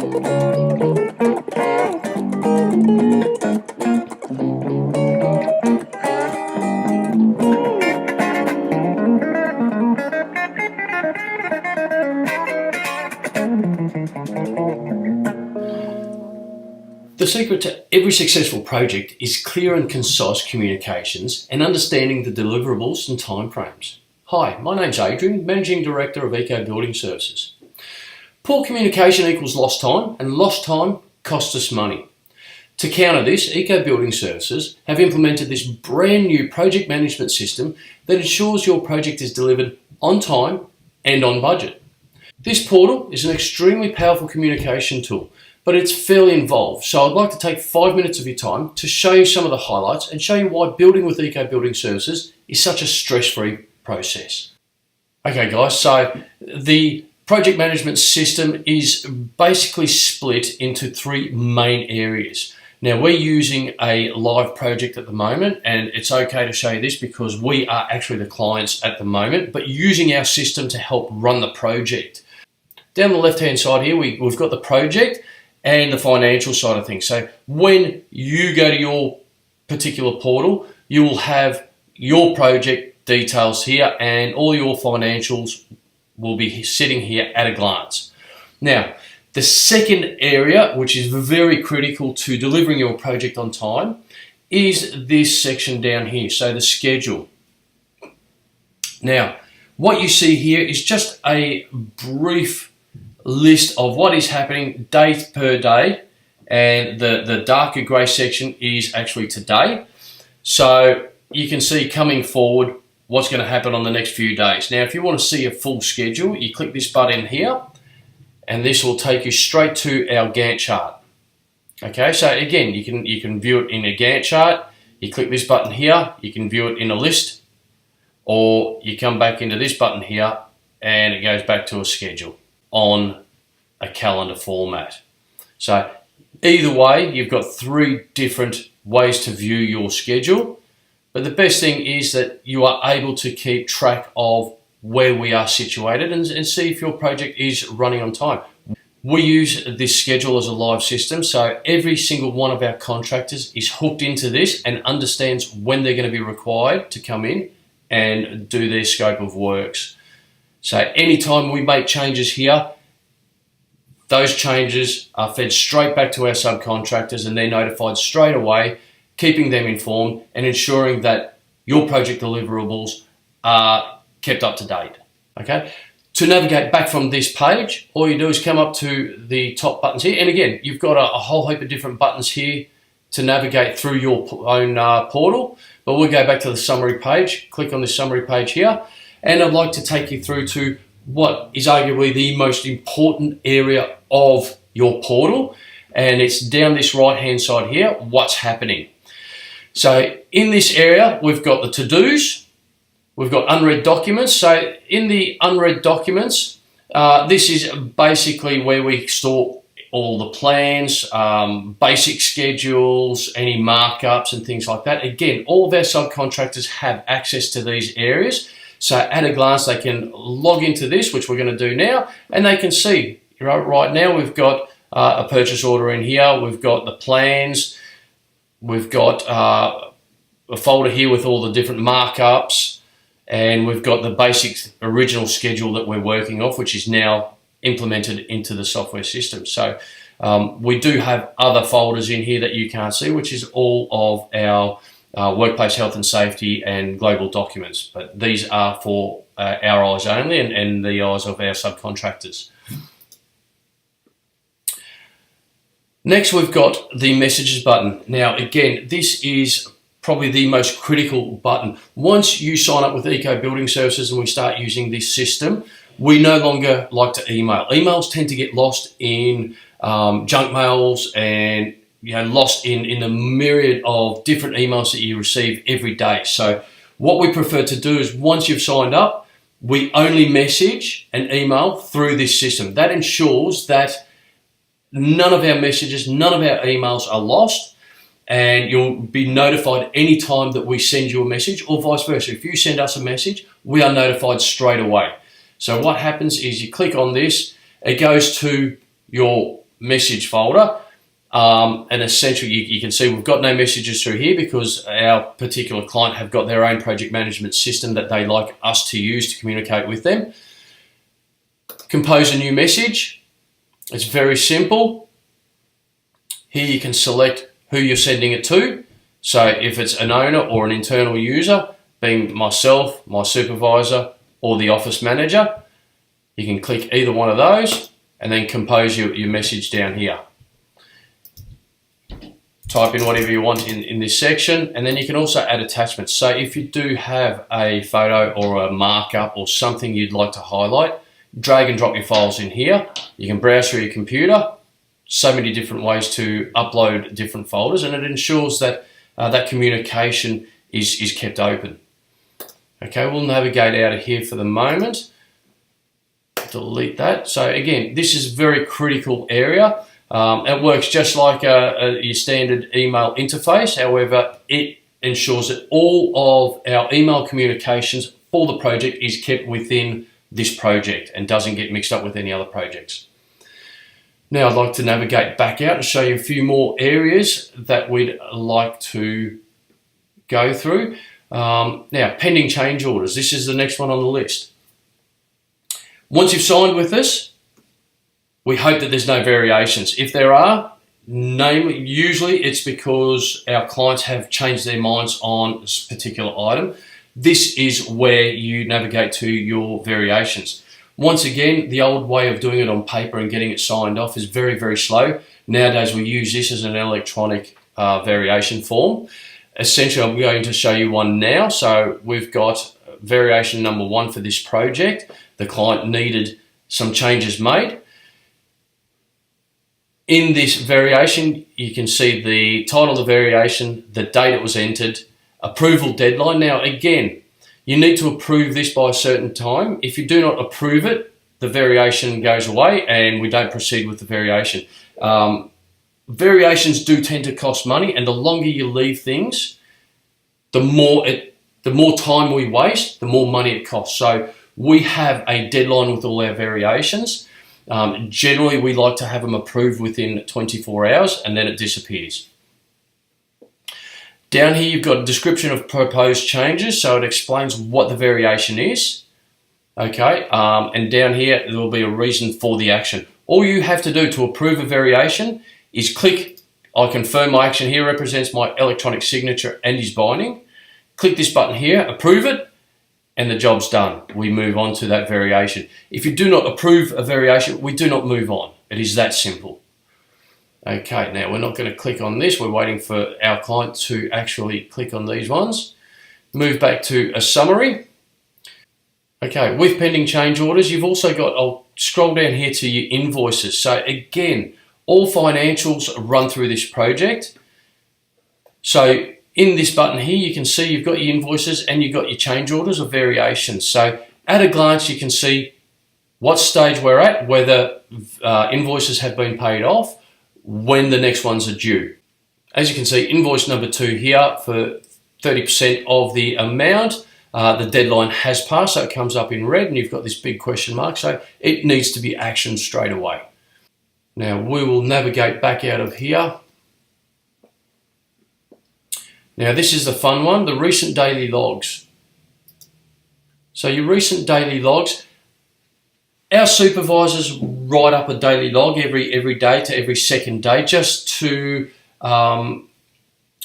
The secret to every successful project is clear and concise communications and understanding the deliverables and timeframes. Hi, my name's Adrian, Managing Director of Eco Building Services. Poor communication equals lost time, and lost time costs us money. To counter this, Eco Building Services have implemented this brand new project management system that ensures your project is delivered on time and on budget. This portal is an extremely powerful communication tool, but it's fairly involved, so I'd like to take 5 minutes of your time to show you some of the highlights and show you why building with Eco Building Services is such a stress-free process. Okay guys, so the project management system is basically split into three main areas. Now we're using a live project at the moment, and it's okay to show you this because we are actually the clients at the moment, but using our system to help run the project. Down the left hand side here, we've got the project and the financial side of things. So when you go to your particular portal, you will have your project details here and all your financials will be sitting here at a glance. Now, the second area, which is very critical to delivering your project on time, is this section down here, so the schedule. Now, what you see here is just a brief list of what is happening day per day, and the darker grey section is actually today. So you can see coming forward what's going to happen on the next few days. Now if you want to see a full schedule, you click this button here and this will take you straight to our Gantt chart. Okay, so again you can view it in a Gantt chart. You click this button here, you can view it in a list, or you come back into this button here and it goes back to a schedule on a calendar format. So either way, you've got three different ways to view your schedule, but the best thing is that you are able to keep track of where we are situated and see if your project is running on time. We use this schedule as a live system, so every single one of our contractors is hooked into this and understands when they're going to be required to come in and do their scope of works. So anytime we make changes here, those changes are fed straight back to our subcontractors and they're notified straight away, keeping them informed and ensuring that your project deliverables are kept up to date. Okay? To navigate back from this page, all you do is come up to the top buttons here, and again, you've got a whole heap of different buttons here to navigate through your own portal, but we'll go back to the summary page, click on this summary page here, and I'd like to take you through to what is arguably the most important area of your portal, and it's down this right hand side here, what's happening. So in this area, we've got the to-dos, we've got unread documents. So in the unread documents, this is basically where we store all the plans, basic schedules, any markups and things like that. Again, all of our subcontractors have access to these areas. So at a glance, they can log into this, which we're going to do now, and they can see, right now we've got a purchase order in here, we've got the plans, we've got a folder here with all the different markups, and we've got the basic original schedule that we're working off, which is now implemented into the software system. So we do have other folders in here that you can't see, which is all of our workplace health and safety and global documents, but these are for our eyes only and the eyes of our subcontractors. Next, we've got the messages button. Now again, this is probably the most critical button. Once you sign up with Eco Building Services and we start using this system, we no longer like to email. Emails tend to get lost in junk mails and lost in the myriad of different emails that you receive every day. So what we prefer to do is once you've signed up, we only message and email through this system. That ensures that none of our messages, none of our emails are lost, and you'll be notified anytime that we send you a message, or vice versa. If you send us a message, we are notified straight away. So what happens is you click on this, it goes to your message folder. And essentially you can see we've got no messages through here because our particular client have got their own project management system that they like us to use to communicate with them. Compose a new message. It's very simple. Here you can select who you're sending it to. So if it's an owner or an internal user, being myself, my supervisor, or the office manager, you can click either one of those and then compose your message down here. Type in whatever you want in this section, and then you can also add attachments. So if you do have a photo or a markup or something you'd like to highlight, drag and drop your files in here. You can browse through your computer. So many different ways to upload different folders, and it ensures that that communication is kept open. Okay, we'll navigate out of here for the moment. Delete that. So again, this is a very critical area. It works just like your standard email interface. However, it ensures that all of our email communications for the project is kept within this project and doesn't get mixed up with any other projects. Now I'd like to navigate back out and show you a few more areas that we'd like to go through. Now, pending change orders. This is the next one on the list. Once you've signed with us, we hope that there's no variations. If there are, usually it's because our clients have changed their minds on this particular item. This is where you navigate to your variations. Once again, the old way of doing it on paper and getting it signed off is very, very slow. Nowadays, we use this as an electronic variation form. Essentially, I'm going to show you one now. So we've got variation number 1 for this project. The client needed some changes made. In this variation, you can see the title of the variation, the date it was entered, approval deadline. Now, again, you need to approve this by a certain time. If you do not approve it, the variation goes away and we don't proceed with the variation. Variations do tend to cost money, and the longer you leave things, the more time we waste, the more money it costs. So we have a deadline with all our variations. Generally, we like to have them approved within 24 hours and then it disappears. Down here, you've got a description of proposed changes, so it explains what the variation is. Okay, and down here, there will be a reason for the action. All you have to do to approve a variation is click, I confirm my action here represents my electronic signature and is binding. Click this button here, approve it, and the job's done. We move on to that variation. If you do not approve a variation, we do not move on. It is that simple. Okay, now we're not going to click on this. We're waiting for our client to actually click on these ones. Move back to a summary. Okay, with pending change orders, you've also got, I'll scroll down here to your invoices. So again, all financials run through this project. So in this button here, you can see you've got your invoices and you've got your change orders or variations. So at a glance, you can see what stage we're at, whether invoices have been paid off, when the next ones are due. As you can see, invoice number 2 here for 30% of the amount. The deadline has passed, so it comes up in red and you've got this big question mark, so it needs to be actioned straight away. Now we will navigate back out of here. Now this is the fun one, the recent daily logs. So your recent daily logs, our supervisors write up a daily log every day to every second day just to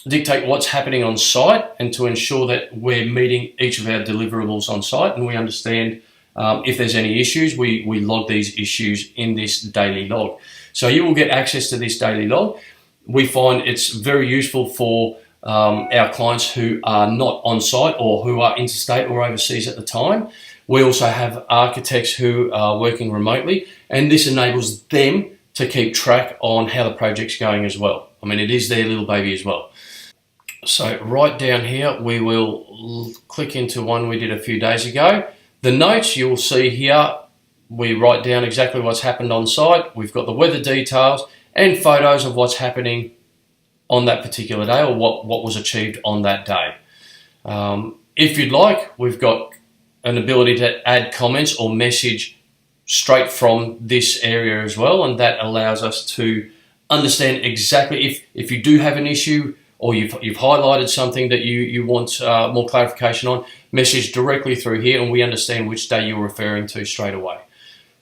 dictate what's happening on site and to ensure that we're meeting each of our deliverables on site and we understand if there's any issues, we log these issues in this daily log. So you will get access to this daily log. We find it's very useful for our clients who are not on site or who are interstate or overseas at the time. We also have architects who are working remotely, and this enables them to keep track on how the project's going as well. I mean, it is their little baby as well. So right down here, we will click into one we did a few days ago. The notes you'll see here, we write down exactly what's happened on site. We've got the weather details and photos of what's happening on that particular day or what was achieved on that day. If you'd like, we've got an ability to add comments or message straight from this area as well, and that allows us to understand exactly if you do have an issue or you've highlighted something that you want more clarification on, message directly through here and we understand which day you're referring to straight away.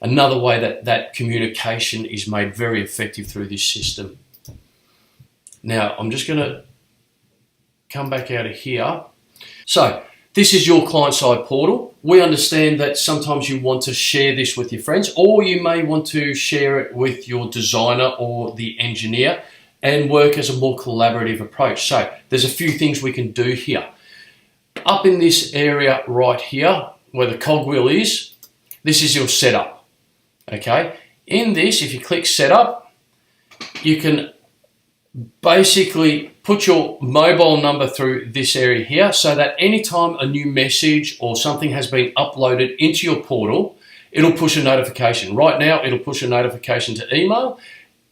Another way that communication is made very effective through this system. Now, I'm just going to come back out of here. So, this is your client-side portal. We understand that sometimes you want to share this with your friends, or you may want to share it with your designer or the engineer and work as a more collaborative approach. So there's a few things we can do here. Up in this area right here, where the cogwheel is, this is your setup, okay? In this, if you click setup, you can basically put your mobile number through this area here so that anytime a new message or something has been uploaded into your portal, it'll push a notification. Right now, it'll push a notification to email.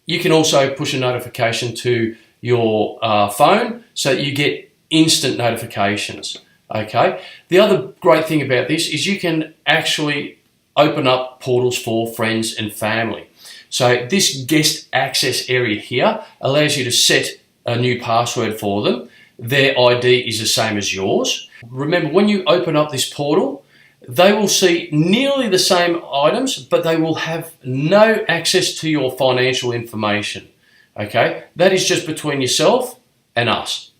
You can also push a notification to your phone so that you get instant notifications, okay? The other great thing about this is you can actually open up portals for friends and family. So this guest access area here allows you to set a new password for them. Their ID is the same as yours. Remember, when you open up this portal, they will see nearly the same items, but they will have no access to your financial information, okay? That is just between yourself and us.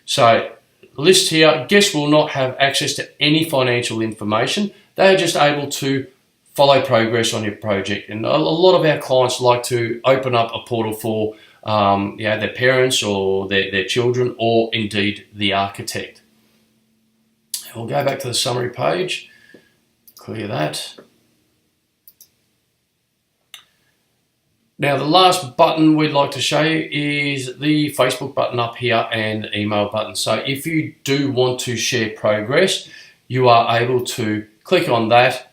So, list here, guests will not have access to any financial information. They are just able to follow progress on your project. And a lot of our clients like to open up a portal for their parents or their children, or indeed the architect. We'll go back to the summary page, clear that. Now the last button we'd like to show you is the Facebook button up here and the email button. So if you do want to share progress, you are able to click on that,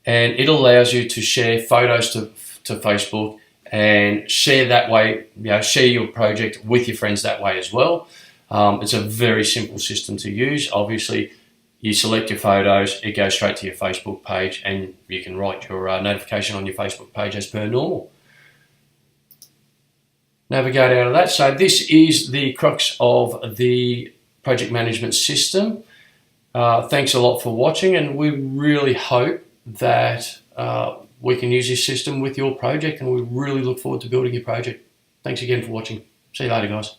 and it allows you to share photos to Facebook and share that way, share your project with your friends that way as well. It's a very simple system to use. Obviously, you select your photos, it goes straight to your Facebook page, and you can write your notification on your Facebook page as per normal. Navigate out of that. So this is the crux of the project management system. Thanks a lot for watching, and we really hope that we can use this system with your project, and we really look forward to building your project. Thanks again for watching. See you later, guys.